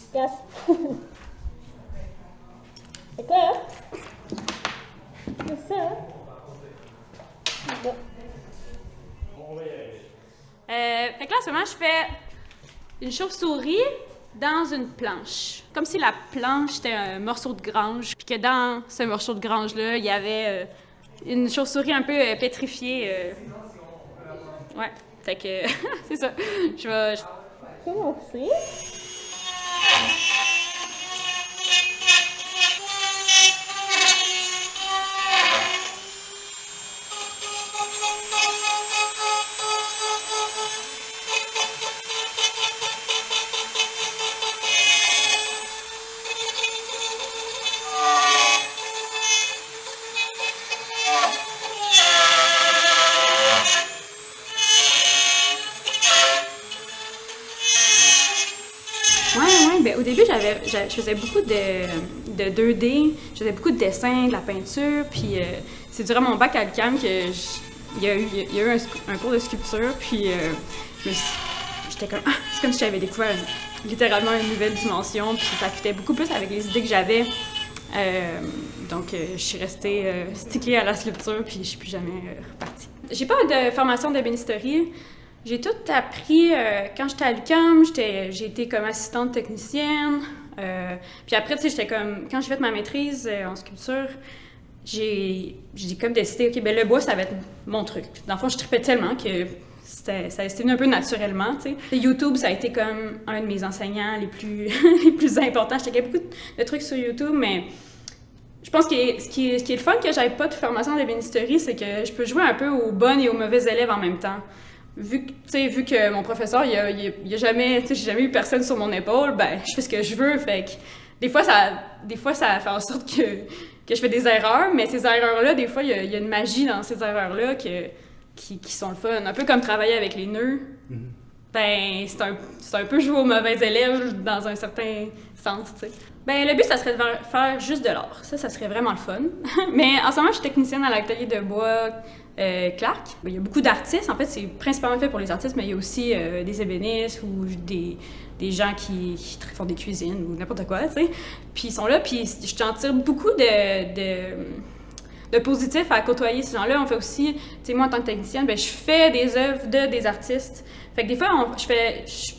efficace. Fait que là, c'est ça. Bon. Fait que là, en ce moment, je fais une chauve-souris dans une planche. Comme si la planche était un morceau de grange, puis que dans ce morceau de grange-là, il y avait une chauve-souris un peu pétrifiée. Ouais, fait que c'est ça. Je vais... Commencer. Ouais, ben au début, je faisais beaucoup de 2D, je faisais beaucoup de dessins, de la peinture, puis c'est durant mon bac à l'UQAM que il y a eu un cours de sculpture, puis j'étais comme, c'est comme si j'avais découvert littéralement une nouvelle dimension, puis ça fitait beaucoup plus avec les idées que j'avais. Donc, je suis restée stickée à la sculpture, puis je suis plus jamais repartie. J'ai pas de formation d'ébénisterie. J'ai tout appris quand j'étais à l'UQAM, j'ai été comme assistante technicienne. Puis après, tu sais, j'étais comme... Quand j'ai fait ma maîtrise en sculpture, j'ai comme décidé, OK, ben le bois, ça va être mon truc. Dans le fond, je tripais tellement que ça s'est venu un peu naturellement, tu sais. YouTube, ça a été comme un de mes enseignants les plus, les plus importants. J'ai beaucoup de trucs sur YouTube, mais... Je pense que ce qui est le fun que j'avais pas de formation d'ébénisterie, c'est que je peux jouer un peu aux bonnes et aux mauvais élèves en même temps. Vu que mon professeur, il y a jamais, j'ai jamais eu personne sur mon épaule, ben je fais ce que je veux, fait que des fois ça fait en sorte que je fais des erreurs, mais ces erreurs-là, des fois, il y a une magie dans ces erreurs-là qui sont le fun. Un peu comme travailler avec les nœuds, ben c'est un peu jouer aux mauvais élèves dans un certain sens, tu sais. Ben le but, ça serait de faire juste de l'art. Ça serait vraiment le fun. Mais en ce moment, je suis technicienne à l'atelier de bois Clark. Il y a beaucoup d'artistes. En fait, c'est principalement fait pour les artistes, mais il y a aussi des ébénistes ou des gens qui font des cuisines ou n'importe quoi, tu sais. Puis ils sont là, puis je t'en tire beaucoup de positifs à côtoyer ces gens-là. On fait aussi, tu sais, moi en tant que technicienne, ben, je fais des œuvres des artistes. Fait que des fois,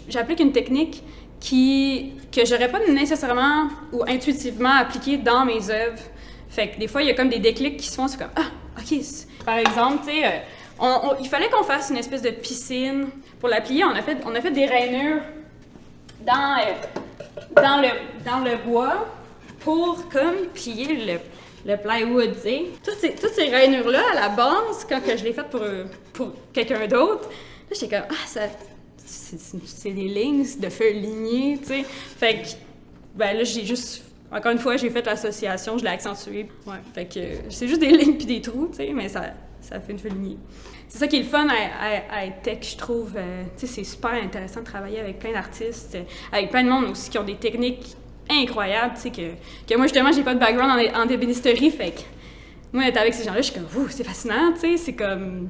j'applique une technique que j'aurais pas nécessairement ou intuitivement appliquée dans mes œuvres. Fait que des fois, il y a comme des déclics qui se font, c'est comme, OK. Par exemple, tu sais, il fallait qu'on fasse une espèce de piscine. Pour la plier, on a fait des rainures dans le bois pour comme plier le plywood, tu sais. Toutes ces rainures-là, à la base, quand que je l'ai faites pour quelqu'un d'autre, là, j'étais comme, c'est des lignes de feuilles lignées, tu sais. Fait que, ben là, encore une fois, j'ai fait l'association, je l'ai accentuée. Ouais, fait que c'est juste des lignes puis des trous, tu sais, mais ça fait une feuille lignée. C'est ça qui est le fun à être tech, je trouve. Tu sais, c'est super intéressant de travailler avec plein d'artistes, avec plein de monde aussi qui ont des techniques incroyables, tu sais, que moi, justement, j'ai pas de background en ébénisterie, fait que moi, être avec ces gens-là, je suis comme, c'est fascinant, tu sais, c'est comme...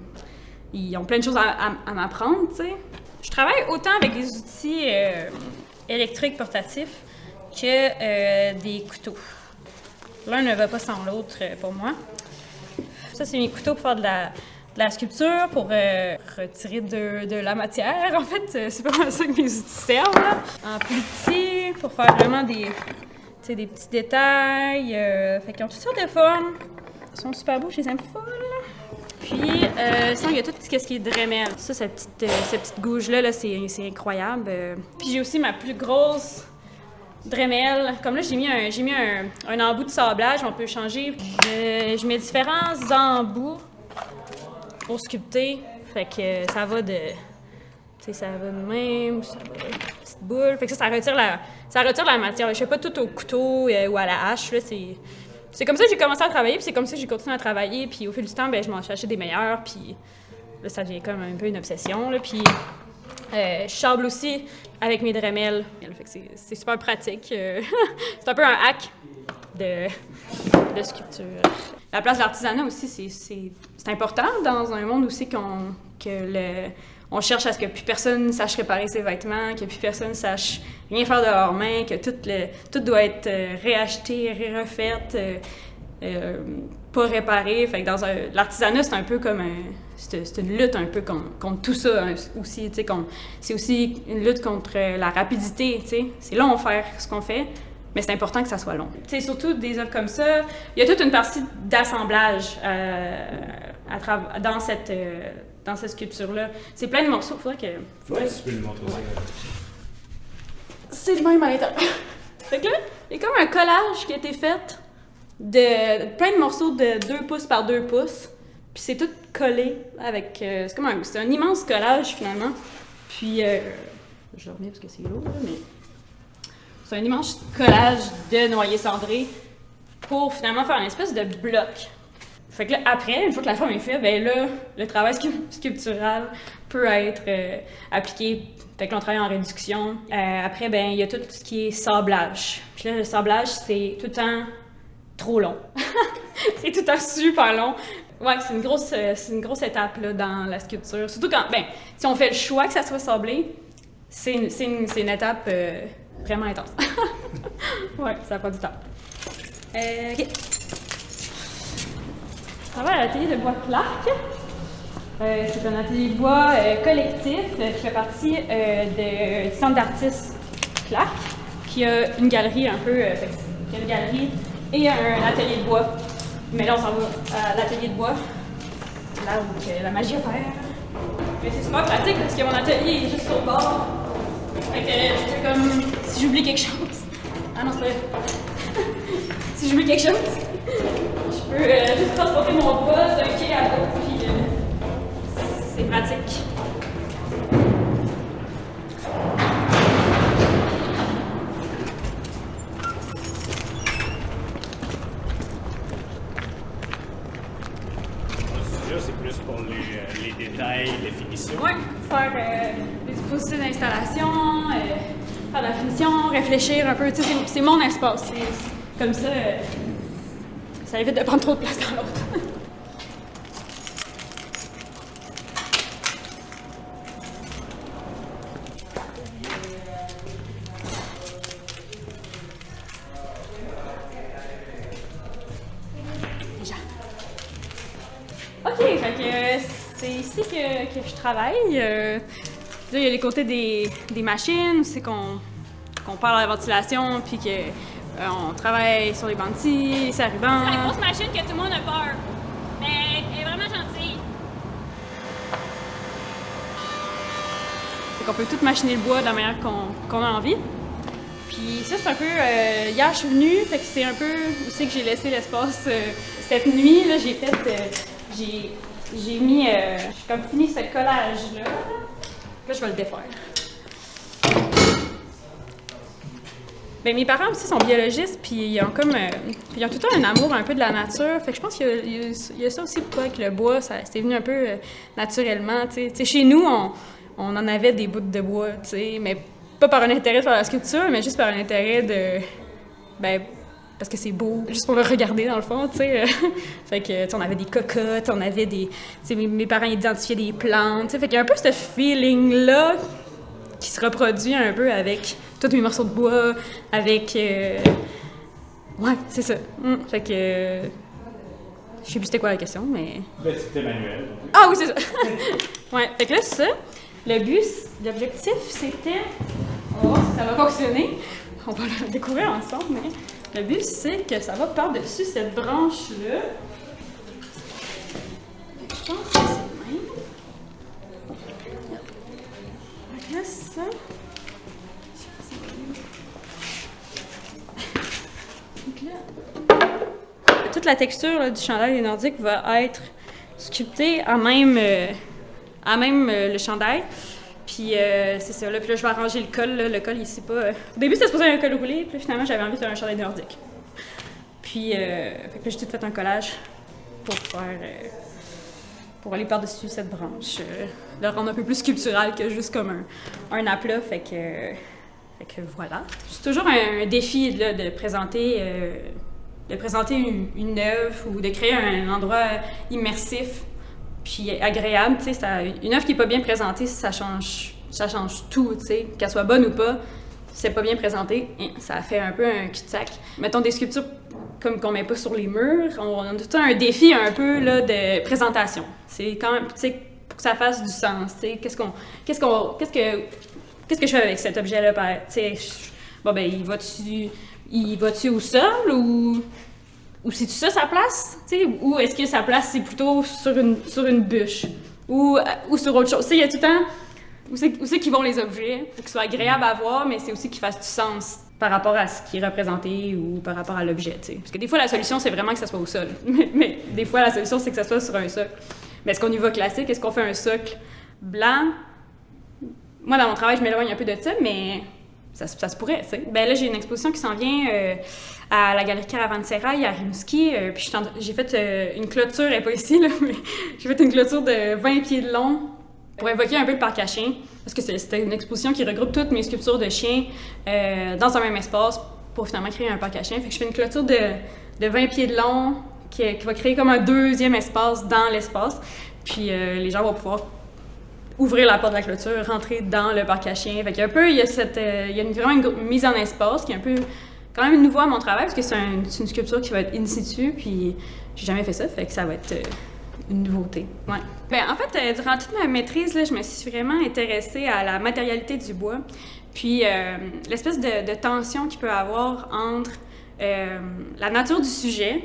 Ils ont plein de choses à m'apprendre, tu sais. Je travaille autant avec des outils électriques portatifs que des couteaux. L'un ne va pas sans l'autre pour moi. Ça, c'est mes couteaux pour faire de la sculpture, pour retirer de la matière. En fait, c'est pas vraiment ça que mes outils servent, là. En plus petit, pour faire vraiment des petits détails. Fait qu'ils ont toutes sortes de formes. Ils sont super beaux, je les aime full. Puis, sinon, il y a tout ce qui est Dremel. Ça, cette petite gouge-là, là, c'est incroyable. Puis, j'ai aussi ma plus grosse Dremel. Comme là, j'ai mis un embout de sablage, on peut changer. Je mets différents embouts pour sculpter. Fait que ça va de... Tu sais, ça va de même, ça va de petite boule. Fait que ça retire la matière. Je fais pas tout au couteau ou à la hache, là, c'est comme ça que j'ai commencé à travailler, puis c'est comme ça que j'ai continué à travailler, puis au fil du temps, ben, je m'en cherchais des meilleurs, puis là, ça devient comme un peu une obsession, là, puis je sable aussi avec mes Dremel, fait que c'est super pratique. C'est un peu un hack de sculpture. La place de l'artisanat aussi, c'est important dans un monde aussi on cherche à ce que plus personne sache réparer ses vêtements, que plus personne sache rien faire de leurs mains, que tout doit être réacheté, refait, pas réparé. Fait que dans l'artisanat, c'est un peu comme c'est une lutte un peu contre tout ça aussi, tu sais, c'est aussi une lutte contre la rapidité, tu sais. C'est long de faire ce qu'on fait, mais c'est important que ça soit long. Tu sais, surtout des œuvres comme ça, il y a toute une partie d'assemblage dans cette sculpture-là. C'est plein de morceaux, faudrait que... Ouais, tu peux le montrer. C'est le même à l'intérieur. Fait que là, il y a comme un collage qui a été fait de plein de morceaux de 2 pouces par 2 pouces. Puis c'est tout collé avec... c'est un immense collage, finalement. Puis... je remets parce que c'est lourd, là, mais... C'est un immense collage de noyer cendré pour, finalement, faire une espèce de bloc. Fait que là, après, une fois que la forme est faite, ben là, le travail sculptural peut être appliqué. Fait que là, on travaille en réduction. Après, ben il y a tout ce qui est sablage. Puis là, le sablage, c'est tout le temps trop long. C'est tout le temps super long. Ouais, c'est une grosse étape là, dans la sculpture. Surtout quand, ben, si on fait le choix que ça soit sablé, c'est une étape vraiment intense. Ouais, ça prend du temps. OK. Je travaille à l'atelier de bois Clark. C'est un atelier de bois collectif qui fait partie du centre d'artistes Clark, qui a une galerie un peu. Qui a une galerie et un atelier de bois. Mais là, on s'en va à l'atelier de bois, là où la magie opère. Mais c'est super pratique parce que mon atelier est juste sur le bord. Fait que je peux comme. Si j'oublie quelque chose. Ah non, c'est vrai. Si j'oublie quelque chose, je peux juste transporter mon bois d'un quai à l'autre, puis c'est pratique. C'est plus pour les détails, les finitions. Oui, faire des dispositifs d'installation, faire de la finition, réfléchir un peu. Tu sais, c'est mon espace. Comme ça, ça évite de prendre trop de place dans l'autre. OK, fait que c'est ici que je travaille. Là, il y a les côtés des machines, c'est qu'on parle à la ventilation, puis qu'on travaille sur les bandits, les saribans. C'est la grosse machine que tout le monde a peur. Mais elle est vraiment gentille. Fait qu'on peut tout machiner le bois de la manière qu'on a envie. Puis ça, c'est un peu... hier, je suis venue, fait que c'est un peu aussi que j'ai laissé l'espace. Cette nuit, là, j'ai fait... j'ai mis... j'ai comme fini ce collage-là. Là, je vais le défaire. Ben, mes parents aussi sont biologistes, puis ils ont comme... ils ont tout le temps un amour un peu de la nature. Fait que je pense qu'il y a ça aussi pourquoi avec le bois, c'est venu un peu naturellement, tu sais. Chez nous, on en avait des bouts de bois, tu sais, mais pas par un intérêt de faire la sculpture, mais juste par un intérêt de... Ben, parce que c'est beau, juste pour le regarder dans le fond, tu sais. Fait que, tu sais, on avait des cocottes, on avait des... Tu sais, mes parents identifiaient des plantes, tu sais. Fait qu'il y a un peu ce feeling-là qui se reproduit un peu avec tous mes morceaux de bois, avec... Ouais, c'est ça. Fait que... je sais plus c'était quoi la question, mais... Ben, c'était manuel. Ah oui, c'est ça! Ouais, fait que là, c'est ça. L'objectif, c'était... On va voir si ça va fonctionner. On va le découvrir ensemble, mais... Le but, c'est que ça va par-dessus cette branche-là. Je pense que c'est le même. Donc là, ça... Donc là... Toute la texture là, du chandail des Nordiques va être sculptée à même le chandail. Puis c'est ça, là, puis là, je vais arranger le col, là. Le col, ici, pas... Au début, c'était supposé être un col roulé, puis finalement, j'avais envie de faire un chandail nordique. Puis, fait que là, j'ai tout fait un collage pour faire... pour aller par-dessus cette branche. Le rendre un peu plus sculptural que juste comme un aplat, fait que voilà. C'est toujours un défi, là, de présenter une œuvre ou de créer un endroit immersif puis agréable, tu sais, une œuvre qui est pas bien présentée, ça change tout, tu sais, qu'elle soit bonne ou pas, si c'est pas bien présenté, ça fait un peu un cul-de-sac. Mettons des sculptures comme qu'on met pas sur les murs, on a tout le temps un défi un peu là, de présentation. C'est quand même, tu sais, pour que ça fasse du sens, tu sais, qu'est-ce que je fais avec cet objet-là, tu sais, bon ben, il va-tu au sol ou c'est-tu ça sa place, tu sais, ou est-ce que sa place c'est plutôt sur une bûche ou sur autre chose, tu sais, il y a tout le temps où c'est qu'ils vont les objets, faut qu'ils soient agréables à voir, mais c'est aussi qu'ils fassent du sens par rapport à ce qui est représenté ou par rapport à l'objet, tu sais. Parce que des fois, la solution, c'est vraiment que ça soit au sol. Mais des fois, la solution, c'est que ça soit sur un socle. Mais est-ce qu'on y va classique? Est-ce qu'on fait un socle blanc? Moi, dans mon travail, je m'éloigne un peu de ça, mais ça se pourrait, tu sais. Ben là, j'ai une exposition qui s'en vient à la Galerie Caravansérail à Rimouski, puis j'ai fait une clôture, elle n'est pas ici, là, mais j'ai fait une clôture de 20 pieds de long pour évoquer un peu le parc à chiens, parce que c'était une exposition qui regroupe toutes mes sculptures de chiens dans un même espace pour finalement créer un parc à chiens. Fait que je fais une clôture de 20 pieds de long qui va créer comme un deuxième espace dans l'espace. Puis les gens vont pouvoir ouvrir la porte de la clôture, rentrer dans le parc à chiens. Fait qu'il y a un peu, il y a vraiment une mise en espace qui est un peu quand même nouveau à mon travail, parce que c'est une sculpture qui va être in situ, puis j'ai jamais fait ça, fait que ça va être une nouveauté. Ouais. Ben, en fait, durant toute ma maîtrise, là, je me suis vraiment intéressée à la matérialité du bois, puis l'espèce de tension qu'il peut avoir entre la nature du sujet,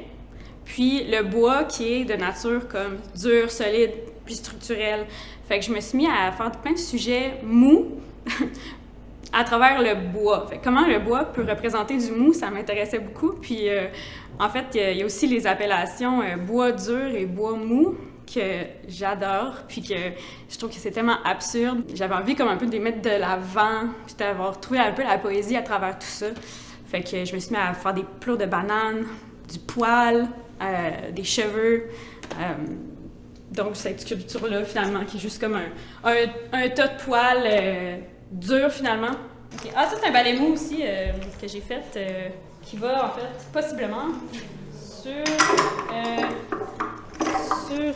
puis le bois qui est de nature comme dur, solide, puis structurel. Fait que je me suis mis à faire plein de sujets mous à travers le bois. Fait que comment le bois peut représenter du mou, ça m'intéressait beaucoup. Puis en fait, il y a aussi les appellations bois dur et bois mou que j'adore, puis que je trouve que c'est tellement absurde. J'avais envie comme un peu de les mettre de l'avant, puis d'avoir trouvé un peu la poésie à travers tout ça. Fait que je me suis mis à faire des plots de bananes, du poil, des cheveux. Donc cette sculpture-là, finalement, qui est juste comme un tas de poils dur, finalement. Okay. Ah, ça, c'est un balai mou aussi que j'ai fait, qui va, en fait, possiblement sur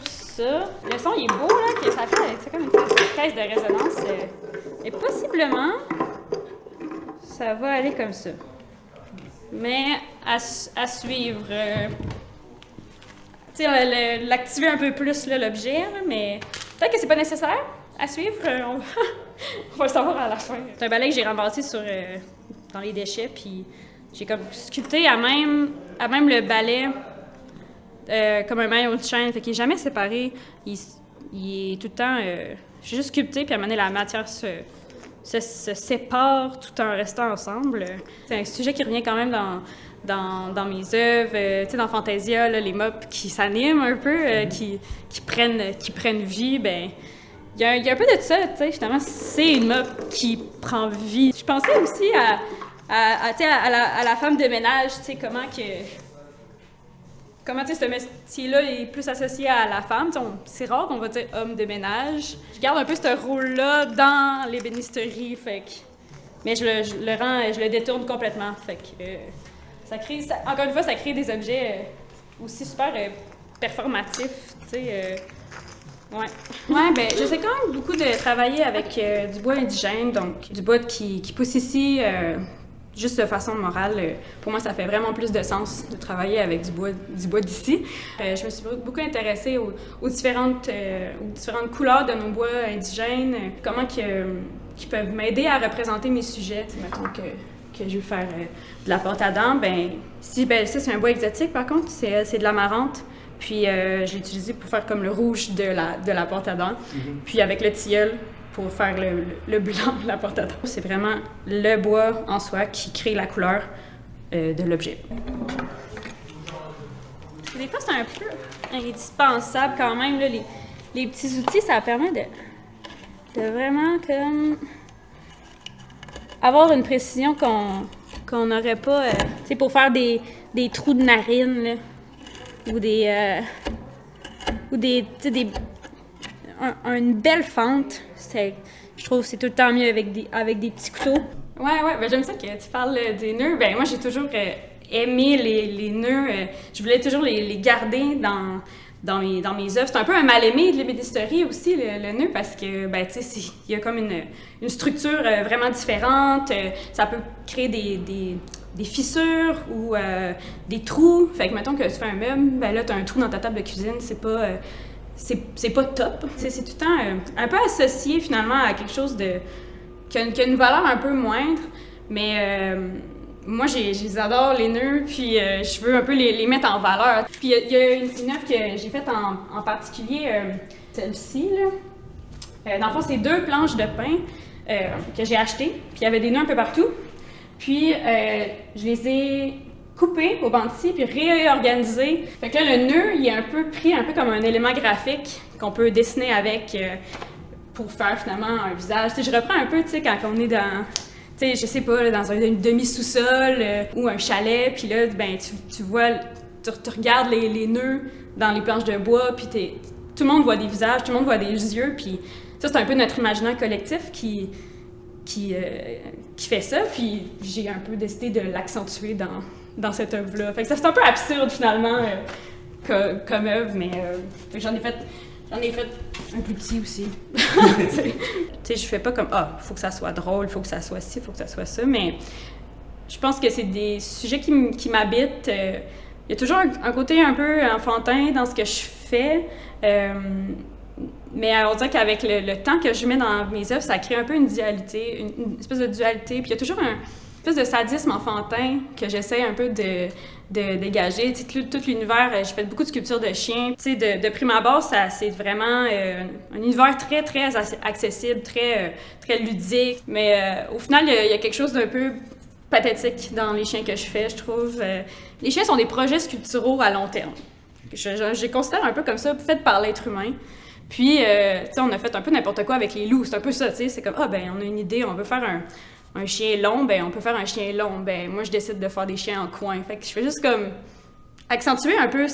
ça. Le son, il est beau, là, que ça fait, c'est comme une caisse de résonance. Et possiblement, ça va aller comme ça. Mais à suivre. Tu sais, l'activer un peu plus, là, l'objet, là, mais peut-être que c'est pas nécessaire. À suivre, on va le savoir à la fin. C'est un balai que j'ai ramassé dans les déchets, puis j'ai comme sculpté à même le balai comme un maillot de chaîne, fait qu'il est jamais séparé. Il est tout le temps... j'ai juste sculpté, puis à un moment donné, la matière se sépare tout en restant ensemble. C'est un sujet qui revient quand même dans mes œuvres, tu sais, dans Fantasia, là, les mobs qui s'animent un peu, qui prennent vie, ben il y a un peu de ça, tu sais, justement, c'est une mob qui prend vie. Je pensais aussi à la femme de ménage, tu sais, comment tu sais, ce métier-là est plus associé à la femme. C'est rare qu'on va dire homme de ménage. Je garde un peu ce rôle-là dans l'ébénisterie, fait que... Mais je le détourne complètement, fait que... encore une fois, ça crée des objets aussi super performatifs, tu sais. Ouais, ben j'essaie quand même beaucoup de travailler avec du bois indigène, donc du bois qui pousse ici juste de façon morale. Pour moi, ça fait vraiment plus de sens de travailler avec du bois d'ici. Je me suis beaucoup intéressée aux différentes couleurs de nos bois indigènes, comment qui peuvent m'aider à représenter mes sujets. Mettons que je veux faire de la porte à dents, ben ça c'est un bois exotique, par contre, c'est de l'amarante. Puis je l'ai utilisé pour faire comme le rouge de la porte à dents. Mm-hmm. Puis avec le tilleul pour faire le blanc de la porte à dents. C'est vraiment le bois en soi qui crée la couleur de l'objet. Des fois, c'est un peu indispensable quand même. Là, les petits outils, ça permet de vraiment comme avoir une précision qu'on n'aurait pas. Tu sais, pour faire des trous de narine, là. Ou une belle fente. Je trouve que c'est tout le temps mieux avec des petits couteaux. Ouais, ben j'aime ça que tu parles des nœuds. Ben moi, j'ai toujours aimé les nœuds. Je voulais toujours les garder dans dans mes œuvres. C'est un peu un mal-aimé de l'ébénisterie aussi, le nœud, parce que, ben, tu sais, il y a comme une structure vraiment différente. Ça peut créer des fissures ou des trous. Fait que, mettons que tu fais un meuble, ben là, tu as un trou dans ta table de cuisine, c'est pas top. C'est tout le temps un peu associé, finalement, à quelque chose qui a une valeur un peu moindre, mais... moi, j'adore les nœuds, puis je veux un peu les mettre en valeur. Puis il y a une œuvre que j'ai faite en particulier, celle-ci, là. Dans le fond, c'est 2 planches de pain que j'ai achetées, puis il y avait des nœuds un peu partout. Puis je les ai coupés au banc-ci, puis réorganisés. Fait que là, le nœud, il est un peu pris un peu comme un élément graphique qu'on peut dessiner avec pour faire finalement un visage. Tu sais, je reprends un peu, tu sais, quand on est dans... Tu sais, je sais pas, là, dans un demi-sous-sol ou un chalet, puis là, ben, tu vois, tu regardes les nœuds dans les planches de bois, puis tout le monde voit des visages, tout le monde voit des yeux, puis ça, c'est un peu notre imaginaire collectif qui fait ça, puis j'ai un peu décidé de l'accentuer dans cette œuvre-là. Fait que ça, c'est un peu absurde, finalement, comme œuvre, mais fait que j'en ai fait un plus petit aussi. Tu sais, je fais pas comme « Ah, il faut que ça soit drôle, il faut que ça soit ci, il faut que ça soit ça », mais je pense que c'est des sujets qui m'habitent. Il y a toujours un côté un peu enfantin dans ce que je fais, mais on dirait qu'avec le temps que je mets dans mes œuvres, ça crée un peu une dualité, une espèce de dualité. Puis il y a toujours un espèce de sadisme enfantin que j'essaie un peu de dégager. Tu sais, tout l'univers, j'ai fait beaucoup de sculptures de chiens. Tu sais, de prime abord, c'est vraiment un univers très, très accessible, très, très ludique. Mais au final, il y a quelque chose d'un peu pathétique dans les chiens que je fais, je trouve. Les chiens sont des projets sculpturaux à long terme. Je les considère un peu comme ça, faits par l'être humain. Puis, tu sais, on a fait un peu n'importe quoi avec les loups. C'est un peu ça, tu sais. C'est comme, ben, on a une idée, on veut faire un chien long, ben on peut faire un chien long. Ben moi, je décide de faire des chiens en coin. Fait que je fais juste comme accentuer un peu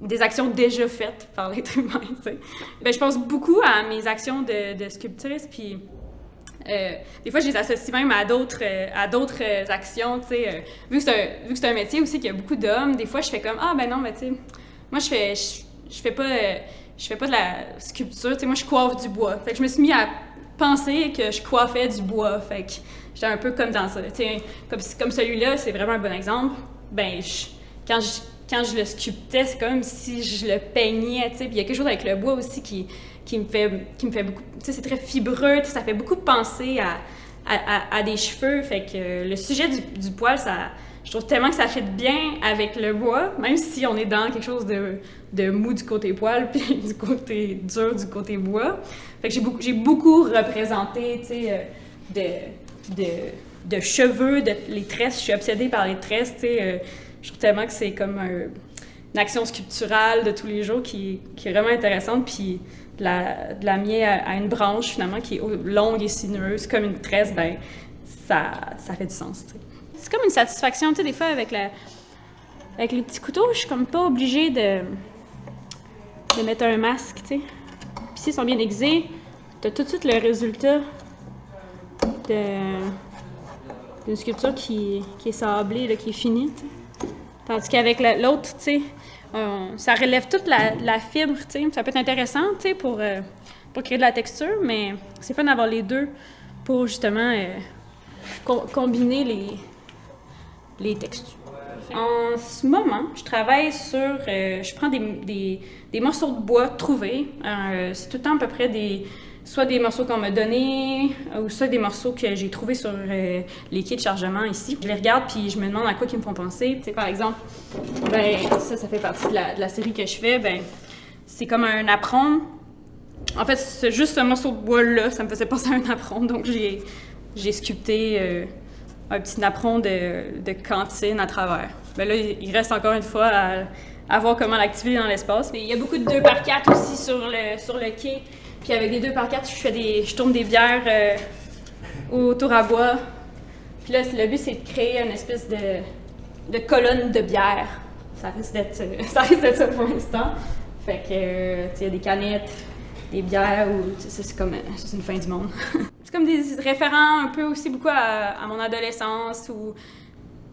des actions déjà faites par l'être humain, tu sais. Ben je pense beaucoup à mes actions de sculptrice, puis des fois, je les associe même à d'autres actions, tu sais. Vu que c'est un métier aussi qui a beaucoup d'hommes, des fois, je fais comme, ben non, mais tu sais, moi, je fais pas de la sculpture, tu sais, moi, je coiffe du bois. Fait que je me suis mis à penser que je coiffais du bois, fait que j'étais un peu comme dans ça, tu sais, comme celui-là, c'est vraiment un bon exemple. Ben, quand je le sculptais, c'est comme si je le peignais, tu sais, puis il y a quelque chose avec le bois aussi qui me fait beaucoup, tu sais, c'est très fibreux, tu sais, ça fait beaucoup penser à des cheveux, fait que le sujet du poil, je trouve tellement que ça fit bien avec le bois, même si on est dans quelque chose de mou du côté poil, puis du côté dur du côté bois. Fait que j'ai beaucoup représenté, tu sais, de cheveux, les tresses. Je suis obsédée par les tresses, tu sais. Je trouve tellement que c'est comme une action sculpturale de tous les jours qui est vraiment intéressante, puis de la mier à une branche, finalement, qui est longue et sinueuse, comme une tresse, ben ça fait du sens, tu sais. C'est comme une satisfaction, tu sais, des fois, avec les petits couteaux, je suis comme pas obligée de mettre un masque, tu sais. Puis s'ils sont bien aiguisés, t'as tout de suite le résultat d'une sculpture qui est sablée, là, qui est finie, tu sais. Tandis qu'avec l'autre, tu sais, ça relève toute la fibre, tu sais. Ça peut être intéressant, tu sais, pour créer de la texture, mais c'est fun d'avoir les deux pour, justement, combiner les textures. En ce moment, je travaille sur... je prends des morceaux de bois trouvés. C'est tout le temps à peu près soit des morceaux qu'on m'a donnés, ou soit des morceaux que j'ai trouvés sur les quais de chargement ici. Je les regarde, puis je me demande à quoi ils me font penser. Tu sais, par exemple, ben ça fait partie de la série que je fais. Ben c'est comme un apron. En fait, c'est juste ce morceau de bois-là, ça me faisait penser à un apron, donc j'ai sculpté un petit napperon de cantine à travers. Ben là, il reste encore une fois à voir comment l'activer dans l'espace. Il y a beaucoup de 2x4 aussi sur le quai. Puis avec des 2x4, je tourne des bières au tour à bois. Puis là, le but, c'est de créer une espèce de colonne de bière. Ça risque d'être ça pour l'instant. Fait que, il y a des canettes, des bières, c'est une fin du monde. C'est comme des référents un peu aussi beaucoup à mon adolescence, où,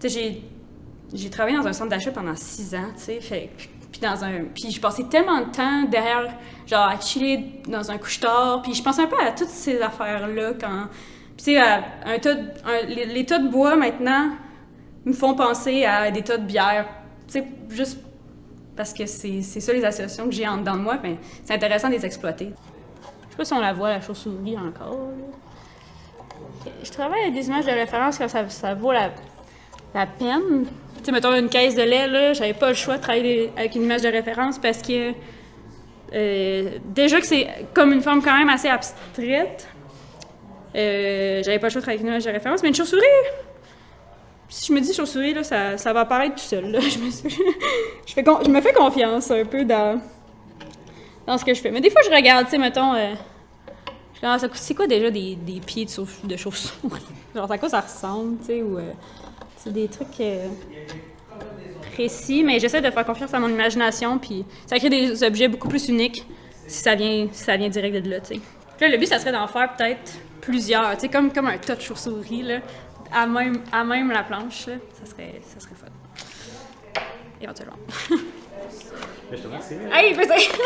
tu sais, j'ai travaillé dans un centre d'achat pendant 6 ans, tu sais, fait Puis je passais tellement de temps derrière, genre, à chiller dans un couche-tard, puis je pensais un peu à toutes ces affaires-là quand... Puis tu sais, les tas de bois, maintenant, me font penser à des tas de bière. Tu sais, juste parce que c'est ça les associations que j'ai en dedans de moi, mais c'est intéressant de les exploiter. Je sais pas si on la voit, la chauve-souris, encore. Là. Je travaille avec des images de référence quand ça vaut la peine. Tu sais, mettons une caisse de lait, là, j'avais pas le choix de travailler avec une image de référence parce que déjà que c'est comme une forme quand même assez abstraite, j'avais pas le choix de travailler avec une image de référence, mais une chauve-souris, si je me dis chauve-souris, là, ça va apparaître tout seul. Là. Je me fais confiance un peu dans ce que je fais. Mais des fois, je regarde, tu sais, mettons, c'est quoi déjà des pieds de chauve-souris? Genre, à quoi ça ressemble, tu sais, ou... c'est des trucs précis, mais j'essaie de faire confiance à mon imagination, puis ça crée des objets beaucoup plus uniques si ça vient direct de là, tu sais. Là, le but, ça serait d'en faire peut-être plusieurs, tu sais, comme un tas de chauve-souris, là, à même la planche, là. Ça serait fun. Éventuellement. Je te remercie. Hey, peut-être!